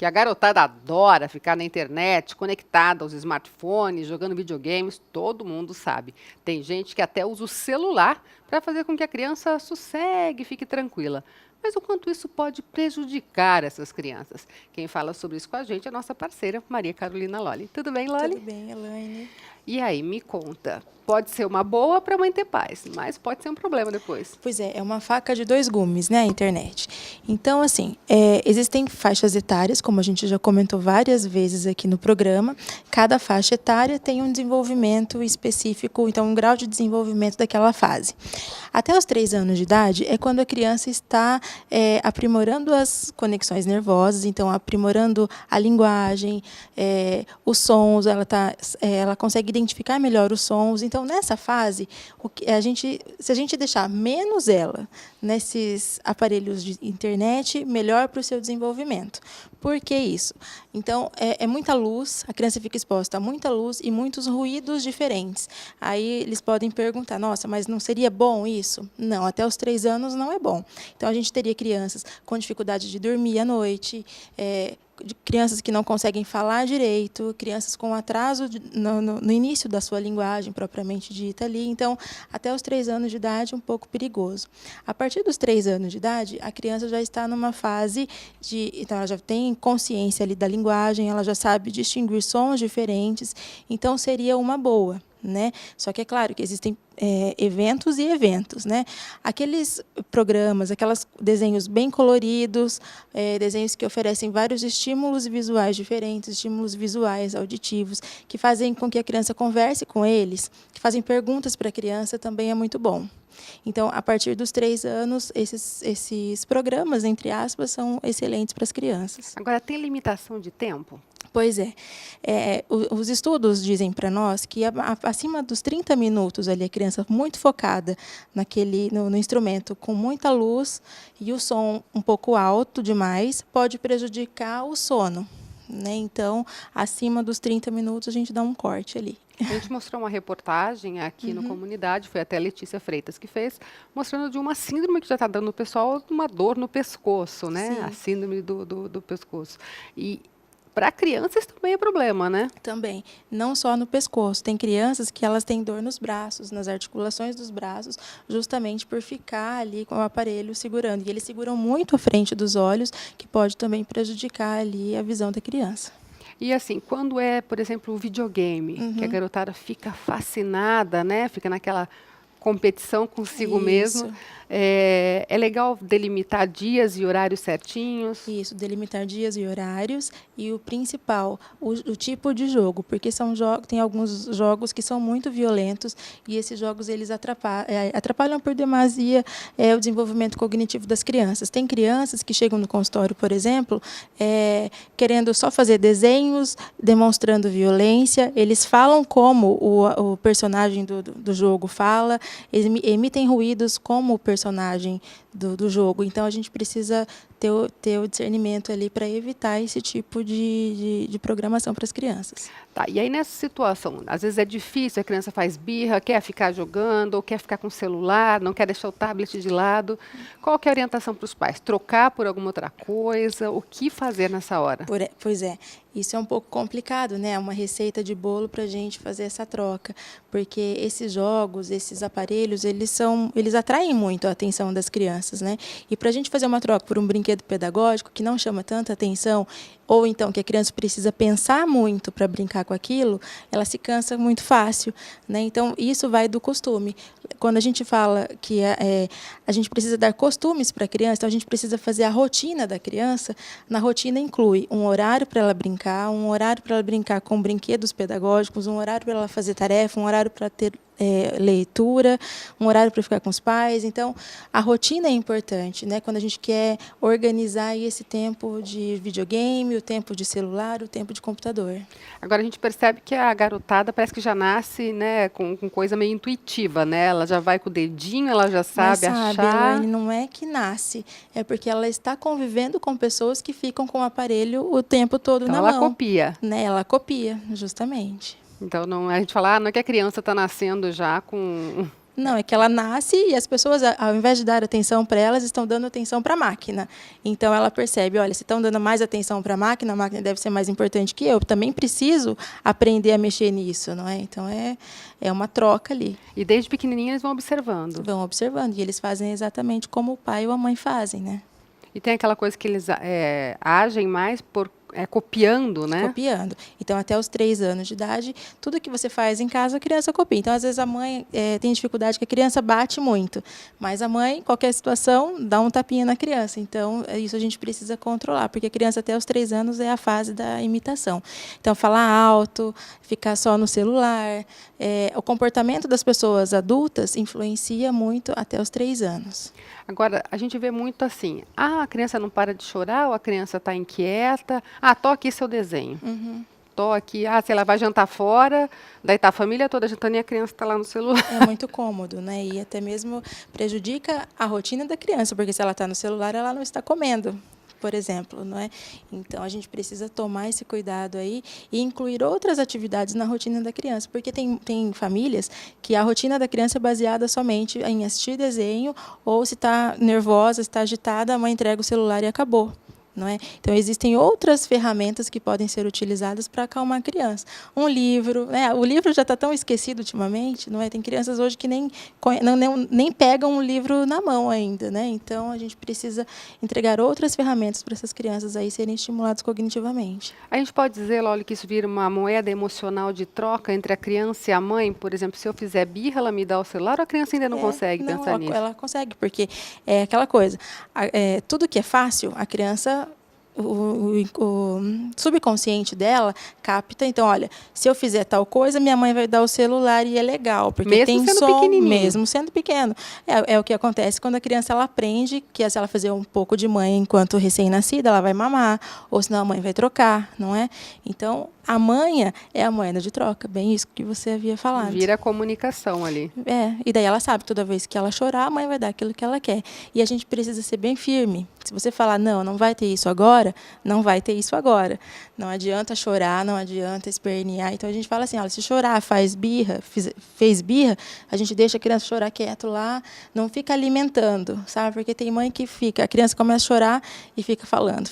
que a garotada adora ficar na internet, conectada aos smartphones, jogando videogames, todo mundo sabe. Tem gente que até usa o celular para fazer com que a criança sossegue, fique tranquila. Mas o quanto isso pode prejudicar essas crianças? Quem fala sobre isso com a gente é a nossa parceira, Maria Carolina Lolli. Tudo bem, Lolli? Tudo bem, Elaine. E aí, me conta. Pode ser uma boa para a mãe ter paz, mas pode ser um problema depois. Pois é uma faca de dois gumes, né, a internet. Então, assim, existem faixas etárias, como a gente já comentou várias vezes aqui no programa. Cada faixa etária tem um desenvolvimento específico, então um grau de desenvolvimento daquela fase. Até os 3 anos de idade é quando a criança está aprimorando as conexões nervosas, então aprimorando a linguagem, os sons, ela consegue identificar melhor os sons. Então, nessa fase, se a gente deixar menos ela nesses aparelhos de internet, melhor para o seu desenvolvimento. Por que isso? Então, é muita luz, a criança fica exposta a muita luz e muitos ruídos diferentes. Aí eles podem perguntar, nossa, mas não seria bom isso? Não, até os 3 anos não é bom. Então, a gente teria crianças com dificuldade de dormir à noite, de crianças que não conseguem falar direito, crianças com atraso no início da sua linguagem propriamente dita ali. Então, até os 3 anos de idade, um pouco perigoso. A partir dos 3 anos de idade, a criança já está numa fase então, ela já tem consciência ali da linguagem, ela já sabe distinguir sons diferentes, então seria uma boa. Né? Só que é claro que existem eventos e eventos, né? Aqueles programas, aqueles desenhos bem coloridos, desenhos que oferecem vários estímulos visuais diferentes, estímulos visuais, auditivos, que fazem com que a criança converse com eles, que fazem perguntas para a criança, também é muito bom. Então, a partir dos 3 anos, esses programas, entre aspas, são excelentes para as crianças. Agora, tem limitação de tempo? Pois é. Os estudos dizem para nós que acima dos 30 minutos ali, a criança muito focada no instrumento, com muita luz e o som um pouco alto demais, pode prejudicar o sono. Né? Então, acima dos 30 minutos, a gente dá um corte ali. A gente mostrou uma reportagem aqui no Comunidade, foi até a Letícia Freitas que fez, mostrando de uma síndrome que já está dando no pessoal, uma dor no pescoço, né? Sim. A síndrome do pescoço. E para crianças também é problema, né? Também, não só no pescoço. Tem crianças que elas têm dor nos braços, nas articulações dos braços, justamente por ficar ali com o aparelho segurando. E eles seguram muito à frente dos olhos, que pode também prejudicar ali a visão da criança. E assim, quando é, por exemplo, o videogame, que a garotada fica fascinada, né? Fica naquela competição consigo mesmo. É legal delimitar dias e horários certinhos. Isso, delimitar dias e horários e o principal, o tipo de jogo, porque tem alguns jogos que são muito violentos e esses jogos eles atrapalham por demasia o desenvolvimento cognitivo das crianças. Tem crianças que chegam no consultório, por exemplo, querendo só fazer desenhos, demonstrando violência, eles falam como o personagem do jogo fala, eles emitem ruídos como o personagem do jogo. Então, a gente precisa ter o discernimento ali para evitar esse tipo de programação para as crianças. Tá, e aí nessa situação, às vezes é difícil, a criança faz birra, quer ficar jogando, ou quer ficar com o celular, não quer deixar o tablet de lado. Qual que é a orientação para os pais? Trocar por alguma outra coisa? O que fazer nessa hora? Pois é, isso é um pouco complicado, né? É uma receita de bolo para a gente fazer essa troca, porque esses jogos, esses aparelhos, eles atraem muito a atenção das crianças, né? E para a gente fazer uma troca por um brinquedo pedagógico que não chama tanta atenção, ou então que a criança precisa pensar muito para brincar com aquilo, ela se cansa muito fácil, né? Então, isso vai do costume. Quando a gente fala que a gente precisa dar costumes para a criança, então a gente precisa fazer a rotina da criança. Na rotina inclui um horário para ela brincar, um horário para ela brincar com brinquedos pedagógicos, um horário para ela fazer tarefa, um horário para ter leitura, um horário para ficar com os pais. Então, a rotina é importante, né? Quando a gente quer organizar esse tempo de videogame, o tempo de celular, o tempo de computador. Agora, a gente percebe que a garotada parece que já nasce, né, com coisa meio intuitiva, né? Ela já vai com o dedinho, ela já sabe achar. Elaine, não é que nasce, é porque ela está convivendo com pessoas que ficam com o aparelho o tempo todo Então, na mão. ela copia. Né? Ela copia, justamente. Então, a gente fala, não é que a criança está nascendo já com Não, é que ela nasce e as pessoas, ao invés de dar atenção para elas, estão dando atenção para a máquina. Então, ela percebe, olha, se estão dando mais atenção para a máquina deve ser mais importante que eu. Também preciso aprender a mexer nisso, não é? Então, é uma troca ali. E desde pequenininha eles vão observando. Vão observando. E eles fazem exatamente como o pai ou a mãe fazem, né? E tem aquela coisa que eles agem mais por copiando, né? Copiando. Então, até os 3 anos de idade, tudo que você faz em casa, a criança copia. Então, às vezes, a mãe tem dificuldade que a criança bate muito. Mas a mãe, em qualquer situação, dá um tapinha na criança. Então, isso a gente precisa controlar, porque a criança até os 3 anos é a fase da imitação. Então, falar alto, ficar só no celular. O comportamento das pessoas adultas influencia muito até os 3 anos. Agora, a gente vê muito assim, a criança não para de chorar, ou a criança está inquieta, tô aqui seu desenho. Tô aqui, se ela vai jantar fora, daí tá a família toda jantando e a criança está lá no celular. É muito cômodo, né? E até mesmo prejudica a rotina da criança, porque se ela está no celular, ela não está comendo, por exemplo, não é? Então, a gente precisa tomar esse cuidado aí e incluir outras atividades na rotina da criança, porque tem famílias que a rotina da criança é baseada somente em assistir desenho, ou se está nervosa, se está agitada, a mãe entrega o celular e acabou. Não é? Então, existem outras ferramentas que podem ser utilizadas para acalmar a criança. Um livro, né? O livro já está tão esquecido ultimamente, não é? Tem crianças hoje que nem pegam um livro na mão ainda, né? Então, a gente precisa entregar outras ferramentas para essas crianças aí serem estimuladas cognitivamente. A gente pode dizer, Loli, que isso vira uma moeda emocional de troca entre a criança e a mãe? Por exemplo, se eu fizer birra, ela me dá o celular, ou a criança ainda não consegue pensar nisso? Ela consegue, porque é aquela coisa, tudo que é fácil, a criança... O subconsciente dela capta, então, olha, se eu fizer tal coisa, minha mãe vai dar o celular e é legal, porque mesmo tem sendo som, pequenininho. mesmo sendo pequeno. É o que acontece quando a criança ela aprende que se ela fazer um pouco de mãe enquanto recém-nascida, ela vai mamar, ou senão a mãe vai trocar, não é? Então, a manha é a moeda de troca, bem isso que você havia falado. Vira comunicação ali. E daí ela sabe, toda vez que ela chorar, a mãe vai dar aquilo que ela quer. E a gente precisa ser bem firme. Se você falar, não vai ter isso agora, não vai ter isso agora. Não adianta chorar, não adianta espernear. Então, a gente fala assim, olha, se chorar fez birra, a gente deixa a criança chorar quieto lá, não fica alimentando, sabe? Porque tem mãe que a criança começa a chorar e fica falando,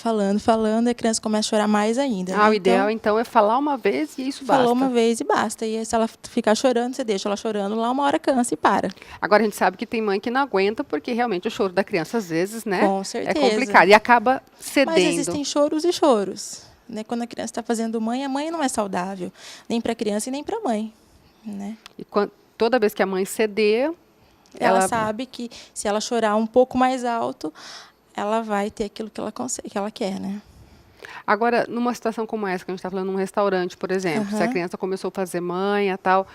e a criança começa a chorar mais ainda. O ideal, então, é falar uma vez e isso basta. Falou uma vez e basta. E se ela ficar chorando, você deixa ela chorando lá, uma hora cansa e para. Agora, a gente sabe que tem mãe que não aguenta, porque realmente o choro da criança, às vezes, né? Com certeza. É complicado e acaba cedendo. Mas existem choros e choros. Né? Quando a criança está fazendo mãe, a mãe não é saudável. Nem para a criança e nem para a mãe. Né? E toda vez que a mãe ceder... Ela sabe que se ela chorar um pouco mais alto, ela vai ter aquilo que ela quer, né? Agora, numa situação como essa, que a gente está falando num restaurante, por exemplo, se a criança começou a fazer manha e tal,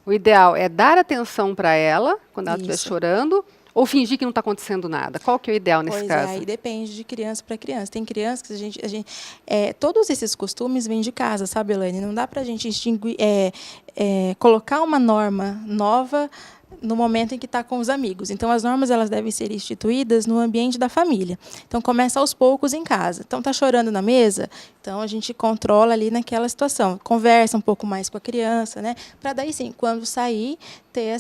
o ideal é dar atenção para ela, quando ela estiver chorando, ou fingir que não está acontecendo nada? Qual que é o ideal nesse caso? Aí depende de criança para criança. Tem crianças que a gente todos esses costumes vêm de casa, sabe, Elaine? Não dá para a gente colocar uma norma nova no momento em que está com os amigos. Então, as normas elas devem ser instituídas no ambiente da família. Então, começa aos poucos em casa. Então, está chorando na mesa? Então, a gente controla ali naquela situação. Conversa um pouco mais com a criança, né? Para daí, sim, quando sair, ter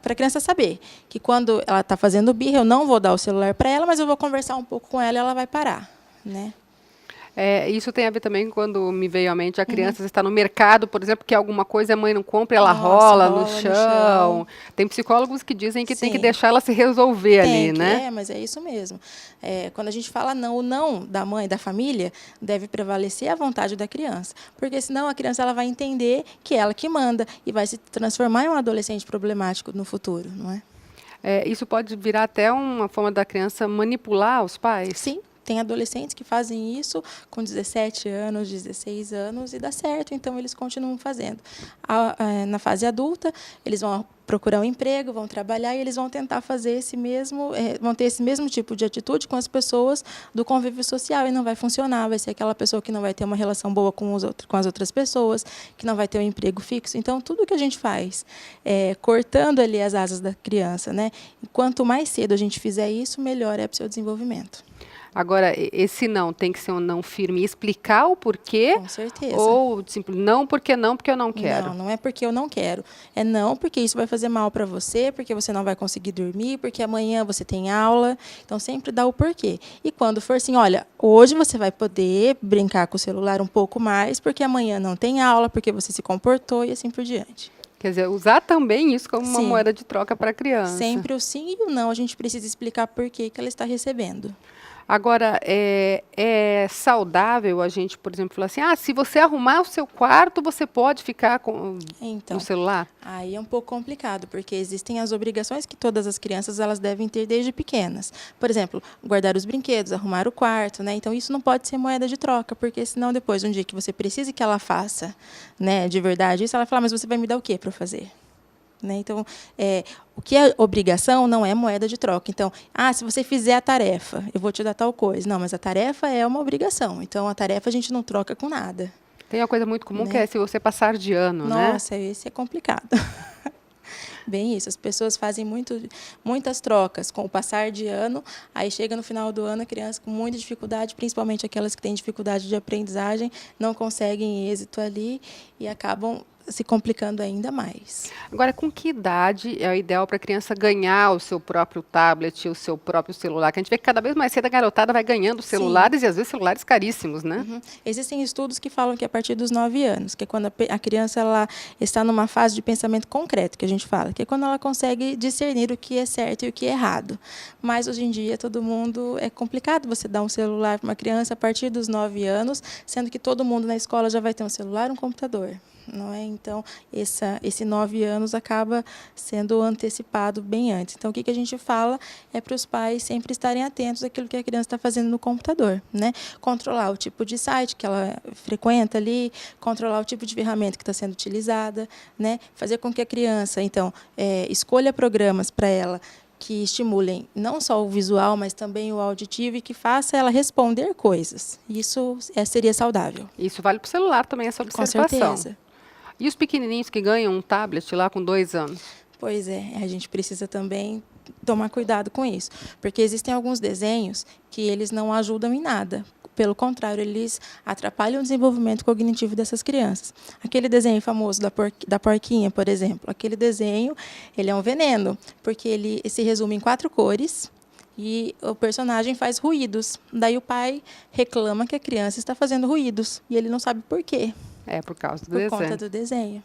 para a criança saber que quando ela está fazendo birra, eu não vou dar o celular para ela, mas eu vou conversar um pouco com ela e ela vai parar, né? Isso tem a ver também quando me veio à mente a criança está no mercado, por exemplo, que alguma coisa a mãe não compra, ela rola no chão. Tem psicólogos que dizem que tem que deixar ela se resolver ali, né? Mas é isso mesmo. Quando a gente fala não, o não da mãe, da família, deve prevalecer a vontade da criança. Porque senão a criança ela vai entender que é ela que manda e vai se transformar em um adolescente problemático no futuro, não é? Isso pode virar até uma forma da criança manipular os pais? Sim. Tem adolescentes que fazem isso com 17 anos, 16 anos e dá certo, então eles continuam fazendo. Na fase adulta, eles vão procurar um emprego, vão trabalhar e eles vão tentar fazer vão ter esse mesmo tipo de atitude com as pessoas do convívio social e não vai funcionar. Vai ser aquela pessoa que não vai ter uma relação boa com as outras pessoas, que não vai ter um emprego fixo. Então, tudo que a gente faz cortando ali as asas da criança, né? E quanto mais cedo a gente fizer isso, melhor é para o seu desenvolvimento. Agora, esse não tem que ser um não firme e explicar o porquê? Com certeza. Ou simples, não porque eu não quero? Não é porque eu não quero. É não porque isso vai fazer mal para você, porque você não vai conseguir dormir, porque amanhã você tem aula. Então, sempre dá o porquê. E quando for assim, olha, hoje você vai poder brincar com o celular um pouco mais, porque amanhã não tem aula, porque você se comportou e assim por diante. Quer dizer, usar também isso como uma Sim. moeda de troca para a criança. Sempre o sim e o não, a gente precisa explicar por que ela está recebendo. Agora, é saudável a gente, por exemplo, falar assim, se você arrumar o seu quarto, você pode ficar Então, no celular? aí é um pouco complicado, porque existem as obrigações que todas as crianças elas devem ter desde pequenas. Por exemplo, guardar os brinquedos, arrumar o quarto, né? Então, isso não pode ser moeda de troca, porque senão depois, um dia que você precise que ela faça, né, de verdade isso, ela fala, mas você vai me dar o quê para eu fazer? Né? Então, o que é obrigação não é moeda de troca. Então, se você fizer a tarefa, eu vou te dar tal coisa. Não, mas a tarefa é uma obrigação. Então, a tarefa a gente não troca com nada. Tem uma coisa muito comum, né? que é se você passar de ano, né? Nossa, esse é complicado. Bem isso, as pessoas fazem muitas trocas com o passar de ano, aí chega no final do ano a criança com muita dificuldade, principalmente aquelas que têm dificuldade de aprendizagem, não conseguem êxito ali e acabam se complicando ainda mais. Agora, com que idade é o ideal para a criança ganhar o seu próprio tablet, o seu próprio celular? Que a gente vê que cada vez mais cedo a garotada vai ganhando celulares. Sim. E às vezes celulares caríssimos, né? Uhum. Existem estudos que falam que a partir dos 9 anos, que é quando a criança ela está numa fase de pensamento concreto, que a gente fala, que é quando ela consegue discernir o que é certo e o que é errado. Mas hoje em dia todo mundo é complicado você dar um celular para uma criança a partir dos 9 anos, sendo que todo mundo na escola já vai ter um celular, um computador. Não é? Então, esse 9 anos acaba sendo antecipado bem antes. Então, o que a gente fala é para os pais sempre estarem atentos àquilo que a criança está fazendo no computador. Né? Controlar o tipo de site que ela frequenta ali, controlar o tipo de ferramenta que está sendo utilizada, né? Fazer com que a criança, então, escolha programas para ela que estimulem não só o visual, mas também o auditivo e que faça ela responder coisas. Isso seria saudável. Isso vale para o celular também, essa observação. Com certeza. E os pequenininhos que ganham um tablet lá com 2 anos? Pois é, a gente precisa também tomar cuidado com isso, porque existem alguns desenhos que eles não ajudam em nada. Pelo contrário, eles atrapalham o desenvolvimento cognitivo dessas crianças. Aquele desenho famoso da porquinha, por exemplo, aquele desenho ele é um veneno, porque ele se resume em 4 cores, e o personagem faz ruídos. Daí o pai reclama que a criança está fazendo ruídos, e ele não sabe por quê. É por causa do desenho. Por conta do desenho.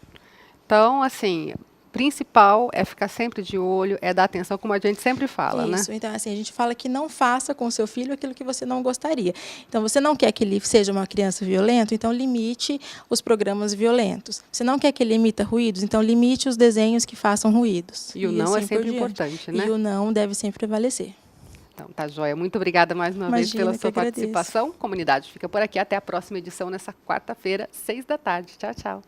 Então, assim, principal é ficar sempre de olho, é dar atenção, como a gente sempre fala, né? Isso, então assim, a gente fala que não faça com o seu filho aquilo que você não gostaria. Então, você não quer que ele seja uma criança violenta, então limite os programas violentos. Você não quer que ele emita ruídos, então limite os desenhos que façam ruídos. E o não é sempre importante, né? E o não deve sempre prevalecer. Então, tá joia. Muito obrigada mais uma vez pela sua participação. Comunidade fica por aqui. Até a próxima edição, nessa quarta-feira, 6 da tarde. Tchau, tchau.